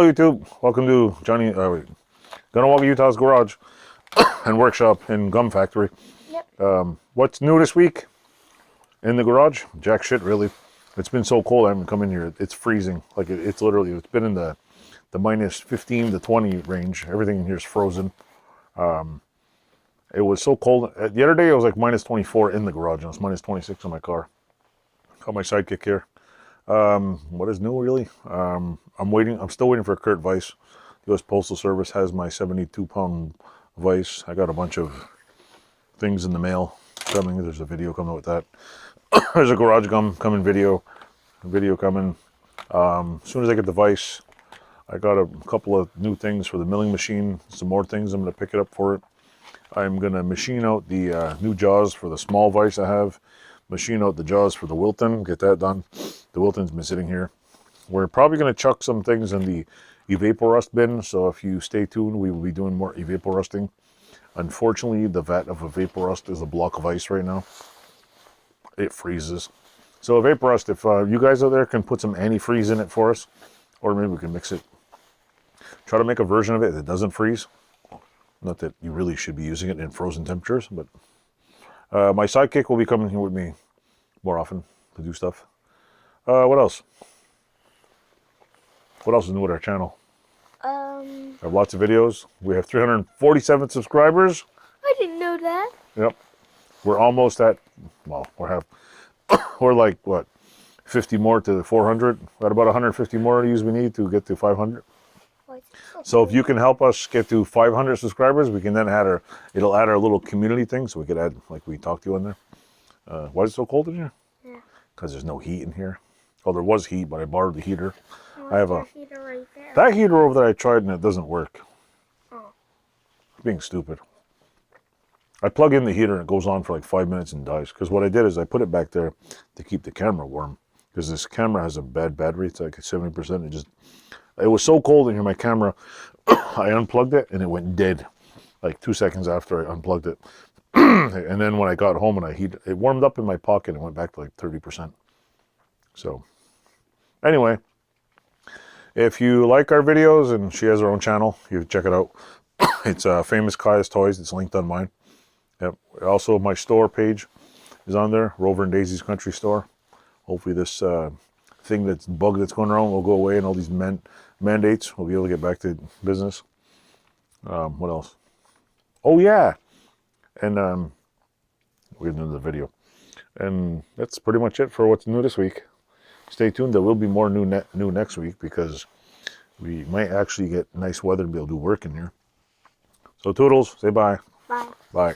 Hello YouTube, welcome to Gonna Walk Utah's garage and workshop in Gum Factory. Yep. What's new this week in the garage? Jack shit, really. It's been so cold I haven't come in here. It's freezing. Like it's literally, it's been in the minus 15 to 20 range. Everything in here is frozen. It was so cold. The other day it was like minus 24 in the garage and it was minus 26 in my car. Got my sidekick here. What is new really? I'm still waiting for a Kurt Vise. The US Postal Service has my 72-pound vise. I got a bunch of things in the mail coming. There's a video coming with that. There's a garage gum coming video coming. As soon as I get the vise, I got a couple of new things for the milling machine. Some more things. I'm going to pick it up for it. I'm going to machine out the new jaws for the small vise I have. Machine out the jaws for the Wilton. Get that done. The Wilton's been sitting here. We're probably going to chuck some things in the evaporust bin. So if you stay tuned, we will be doing more evaporusting. Unfortunately, the vat of evaporust is a block of ice right now. It freezes. So evaporust, if you guys out there can put some antifreeze in it for us, or maybe we can mix it. Try to make a version of it that doesn't freeze. Not that you really should be using it in frozen temperatures, but my sidekick will be coming here with me more often to do stuff. What else? What else is new with our channel? I have lots of videos. We have 347 subscribers. I didn't know that. Yep. We're almost at, well, we're like, what, 50 more to 400? Got about 150 more of these we need to get to 500. So if you can help us get to 500 subscribers, we can then it'll add our little community thing, so we could add, like we talked to in there. Why is it so cold in here? Yeah. Because there's no heat in here. Well, there was heat, but I borrowed the heater. Oh, I have a heater right there. that heater over there I tried and it doesn't work. Oh. Being stupid. I plug in the heater and it goes on for like 5 minutes and dies. Because what I did is I put it back there to keep the camera warm. Because this camera has a bad battery. It's like 70%. It was so cold in here, my camera, I unplugged it and it went dead. Like 2 seconds after I unplugged it. And then when I got home and it warmed up in my pocket and went back to like 30%. So, anyway, if you like our videos, and she has her own channel, you check it out. It's Famous Kaya's Toys. It's linked on mine. Yep. Also, my store page is on there, Rover and Daisy's Country Store. Hopefully this bug that's going around will go away, and all these mandates, we'll be able to get back to business. What else? Oh yeah, and we're going to do the video, and that's pretty much it for what's new this week. Stay tuned. There will be more new next week because we might actually get nice weather to be able to do work in here. So toodles, say bye. Bye. Bye.